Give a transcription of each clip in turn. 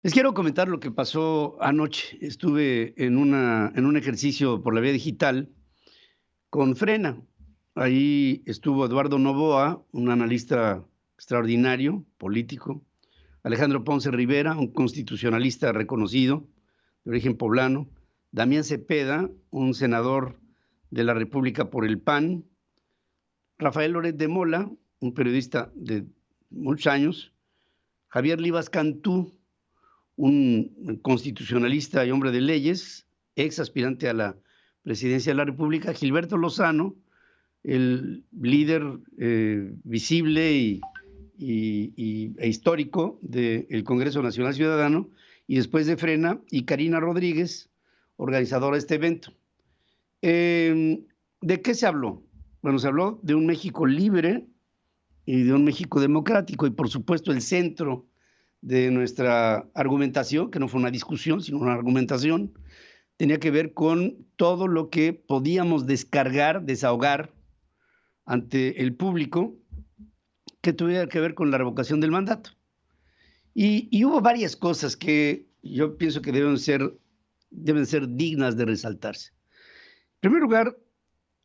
Les quiero comentar lo que pasó anoche. Estuve en un ejercicio por la vía digital con Frena. Ahí estuvo Eduardo Noboa, un analista extraordinario, político, Alejandro Ponce Rivera, un constitucionalista reconocido, de origen poblano, Damián Cepeda, un senador de la República por el PAN, Rafael Loret de Mola, un periodista de muchos años, Javier Livas Cantú, un constitucionalista y hombre de leyes, ex aspirante a la presidencia de la República, Gilberto Lozano, el líder visible e histórico del Congreso Nacional Ciudadano, y después de Frena, y Karina Rodríguez, organizadora de este evento. ¿De qué se habló? Bueno, se habló de un México libre y de un México democrático, y por supuesto el centro de nuestra argumentación, que no fue una discusión, sino una argumentación, tenía que ver con todo lo que podíamos descargar, desahogar ante el público que tuviera que ver con la revocación del mandato. Y hubo varias cosas que yo pienso que deben ser dignas de resaltarse. En primer lugar,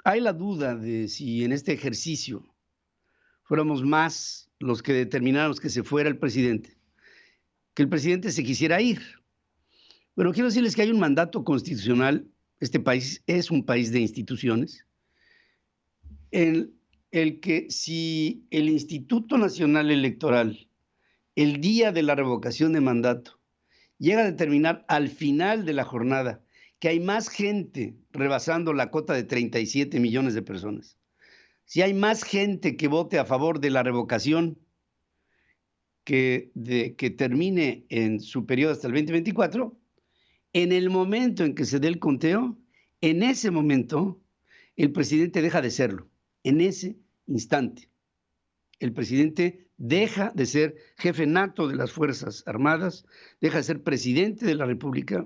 hay la duda de si en este ejercicio fuéramos más los que determináramos que se fuera el presidente, que el presidente se quisiera ir. Bueno, quiero decirles que hay un mandato constitucional. Este país es un país de instituciones, en el que si el Instituto Nacional Electoral, el día de la revocación de mandato, llega a determinar al final de la jornada que hay más gente rebasando la cota de 37 millones de personas, si hay más gente que vote a favor de la revocación que termine en su periodo hasta el 2024, en el momento en que se dé el conteo, en ese momento el presidente deja de serlo. En ese instante, el presidente deja de ser jefe nato de las Fuerzas Armadas, deja de ser presidente de la República,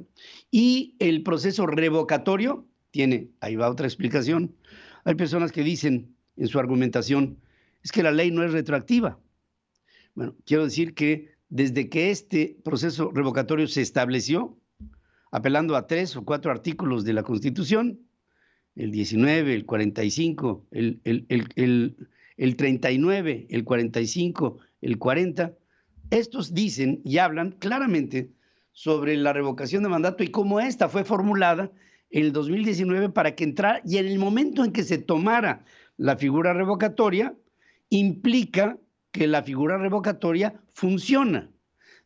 y el proceso revocatorio tiene, ahí va otra explicación. Hay personas que dicen en su argumentación, es que la ley no es retroactiva. Bueno, quiero decir que desde que este proceso revocatorio se estableció, apelando a 3 o 4 artículos de la Constitución, el 19, el 45, el 39, el 45, el 40, estos dicen y hablan claramente sobre la revocación de mandato y cómo esta fue formulada en el 2019 para que entrara, y en el momento en que se tomara la figura revocatoria, implica que la figura revocatoria funciona.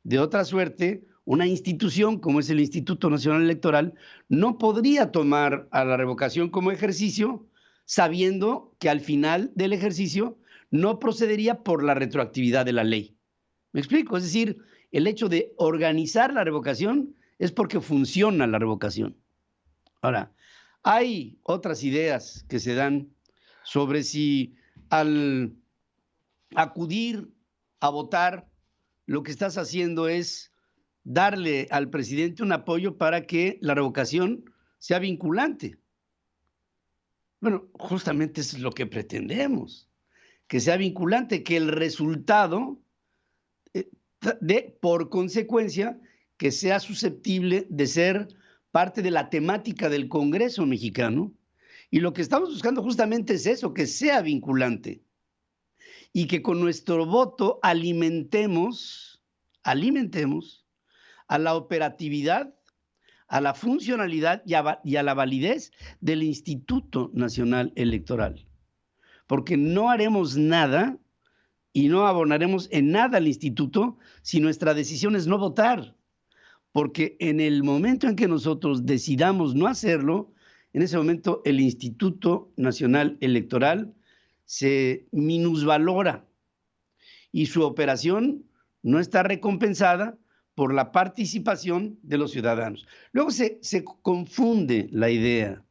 De otra suerte, una institución como es el Instituto Nacional Electoral no podría tomar a la revocación como ejercicio sabiendo que al final del ejercicio no procedería por la retroactividad de la ley. ¿Me explico? Es decir, el hecho de organizar la revocación es porque funciona la revocación. Ahora, hay otras ideas que se dan sobre si al acudir a votar lo que estás haciendo es darle al presidente un apoyo para que la revocación sea vinculante. Bueno, justamente eso es lo que pretendemos, que sea vinculante, que el resultado por consecuencia, que sea susceptible de ser parte de la temática del Congreso mexicano. Y lo que estamos buscando justamente es eso, que sea vinculante y que con nuestro voto alimentemos a la operatividad, a la funcionalidad y a la validez del Instituto Nacional Electoral. Porque no haremos nada y no abonaremos en nada al instituto si nuestra decisión es no votar. Porque en el momento en que nosotros decidamos no hacerlo, en ese momento el Instituto Nacional Electoral se minusvalora y su operación no está recompensada por la participación de los ciudadanos. Luego se confunde la idea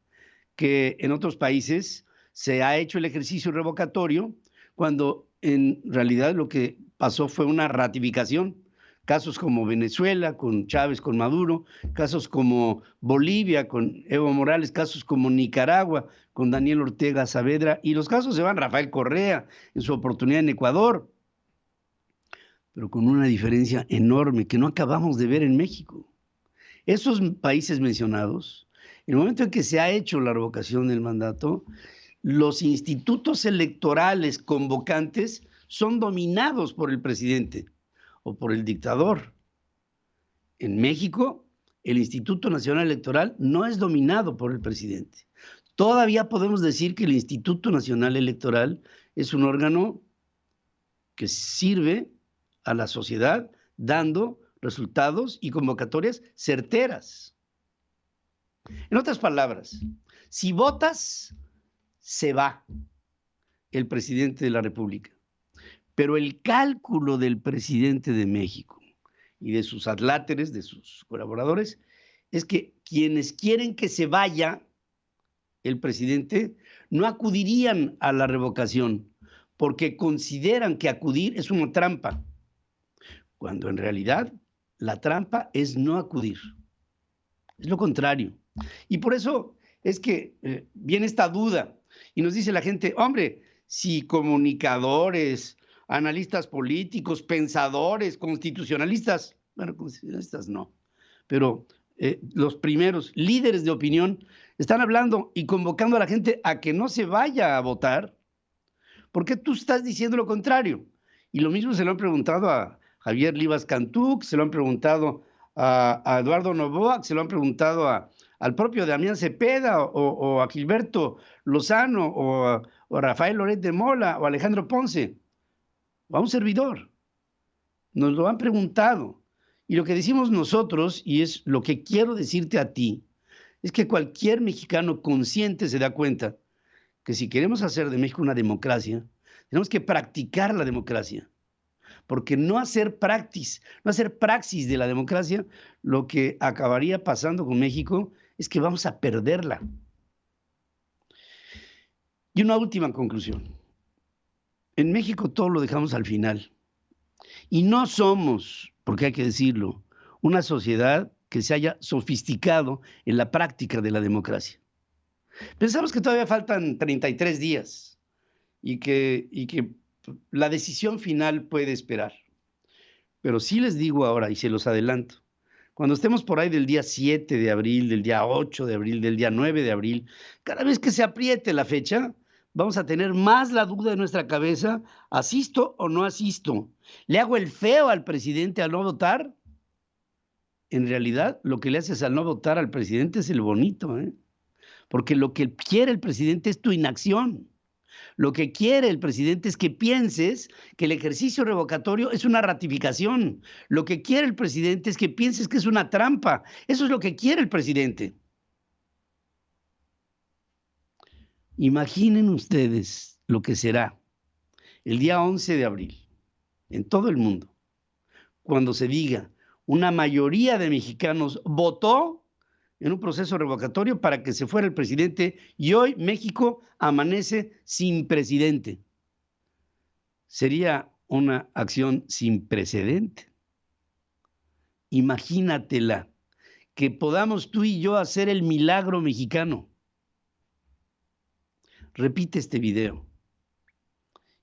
que en otros países se ha hecho el ejercicio revocatorio cuando en realidad lo que pasó fue una ratificación. Casos como Venezuela, con Chávez, con Maduro, casos como Bolivia, con Evo Morales, casos como Nicaragua, con Daniel Ortega Saavedra, y los casos se van Rafael Correa en su oportunidad en Ecuador. pero con una diferencia enorme que no acabamos de ver en México. Esos países mencionados, en el momento en que se ha hecho la revocación del mandato, los institutos electorales convocantes son dominados por el presidente o por el dictador. En México, el Instituto Nacional Electoral no es dominado por el presidente. Todavía podemos decir que el Instituto Nacional Electoral es un órgano que sirve a la sociedad dando resultados y convocatorias certeras. En otras palabras, si votas, se va el presidente de la República. Pero el cálculo del presidente de México y de sus adláteres, de sus colaboradores, es que quienes quieren que se vaya el presidente no acudirían a la revocación porque consideran que acudir es una trampa, cuando en realidad la trampa es no acudir. Es lo contrario. Y por eso es que viene esta duda y nos dice la gente, hombre, si comunicadores, analistas políticos, pensadores, constitucionalistas, bueno, constitucionalistas no, pero los primeros líderes de opinión están hablando y convocando a la gente a que no se vaya a votar, ¿por qué tú estás diciendo lo contrario? Y lo mismo se lo han preguntado a Javier Rivas Cantú, se lo han preguntado a Eduardo Noboa, se lo han preguntado al propio Damián Cepeda o a Gilberto Lozano o a Rafael Loret de Mola o a Alejandro Ponce o a un servidor. Nos lo han preguntado. Y lo que decimos nosotros, y es lo que quiero decirte a ti, es que cualquier mexicano consciente se da cuenta que si queremos hacer de México una democracia, tenemos que practicar la democracia. Porque no hacer praxis de la democracia, lo que acabaría pasando con México es que vamos a perderla. Y una última conclusión. En México todo lo dejamos al final. Y no somos, porque hay que decirlo, una sociedad que se haya sofisticado en la práctica de la democracia. Pensamos que todavía faltan 33 días y que la decisión final puede esperar. Pero sí les digo ahora, y se los adelanto, cuando estemos por ahí del día 7 de abril, del día 8 de abril, del día 9 de abril, cada vez que se apriete la fecha, vamos a tener más la duda en nuestra cabeza, ¿asisto o no asisto? ¿Le hago el feo al presidente al no votar? En realidad, lo que le haces al no votar al presidente es el bonito, ¿eh? Porque lo que quiere el presidente es tu inacción. Lo que quiere el presidente es que pienses que el ejercicio revocatorio es una ratificación. Lo que quiere el presidente es que pienses que es una trampa. Eso es lo que quiere el presidente. Imaginen ustedes lo que será el día 11 de abril en todo el mundo, cuando se diga una mayoría de mexicanos votó en un proceso revocatorio para que se fuera el presidente y hoy México amanece sin presidente. Sería una acción sin precedente. Imagínatela, que podamos tú y yo hacer el milagro mexicano. Repite este video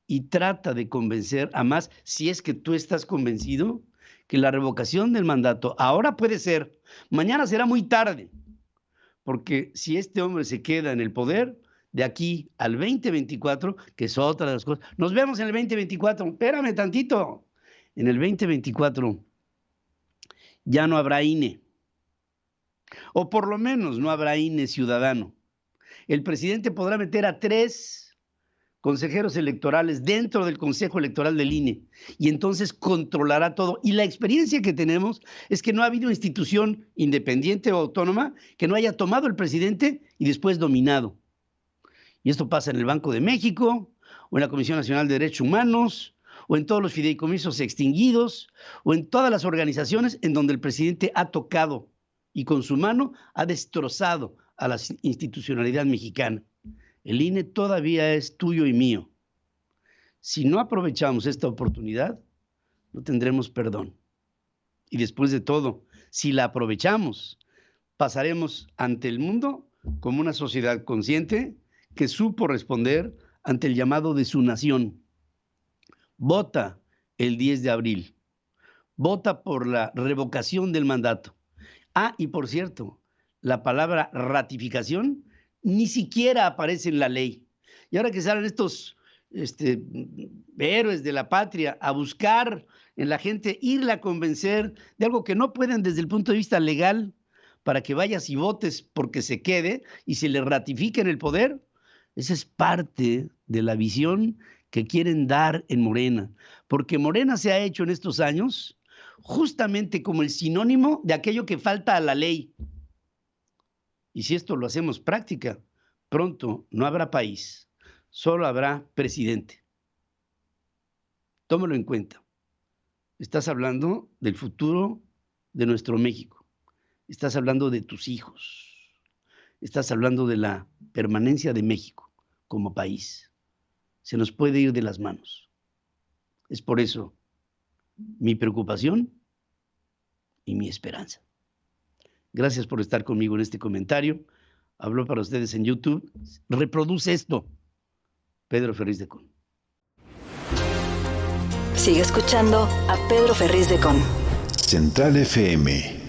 y trata de convencer a más, si es que tú estás convencido, que la revocación del mandato ahora puede ser, mañana será muy tarde, porque si este hombre se queda en el poder, de aquí al 2024, que es otra de las cosas, nos vemos en el 2024, espérame tantito, en el 2024 ya no habrá INE, o por lo menos no habrá INE ciudadano. El presidente podrá meter a 3 consejeros electorales dentro del Consejo Electoral del INE y entonces controlará todo. Y la experiencia que tenemos es que no ha habido institución independiente o autónoma que no haya tomado el presidente y después dominado. Y esto pasa en el Banco de México, o en la Comisión Nacional de Derechos Humanos, o en todos los fideicomisos extinguidos, o en todas las organizaciones en donde el presidente ha tocado y con su mano ha destrozado a la institucionalidad mexicana. El INE todavía es tuyo y mío. Si no aprovechamos esta oportunidad, no tendremos perdón. Y después de todo, si la aprovechamos, pasaremos ante el mundo como una sociedad consciente que supo responder ante el llamado de su nación. Vota el 10 de abril. vota por la revocación del mandato. Ah, y por cierto, la palabra ratificación ni siquiera aparece en la ley. Y ahora que salen estos héroes de la patria a buscar en la gente, irla a convencer de algo que no pueden desde el punto de vista legal, para que vayas y votes porque se quede y se le ratifique en el poder, esa es parte de la visión que quieren dar en Morena, porque Morena se ha hecho en estos años justamente como el sinónimo de aquello que falta a la ley. Y si esto lo hacemos práctica, pronto no habrá país, solo habrá presidente. Tómalo en cuenta. Estás hablando del futuro de nuestro México. Estás hablando de tus hijos. Estás hablando de la permanencia de México como país. Se nos puede ir de las manos. Es por eso mi preocupación y mi esperanza. Gracias por estar conmigo en este comentario. Hablo para ustedes en YouTube. Reproduce esto. Pedro Ferriz de Con. Sigue escuchando a Pedro Ferriz de Con. Central FM.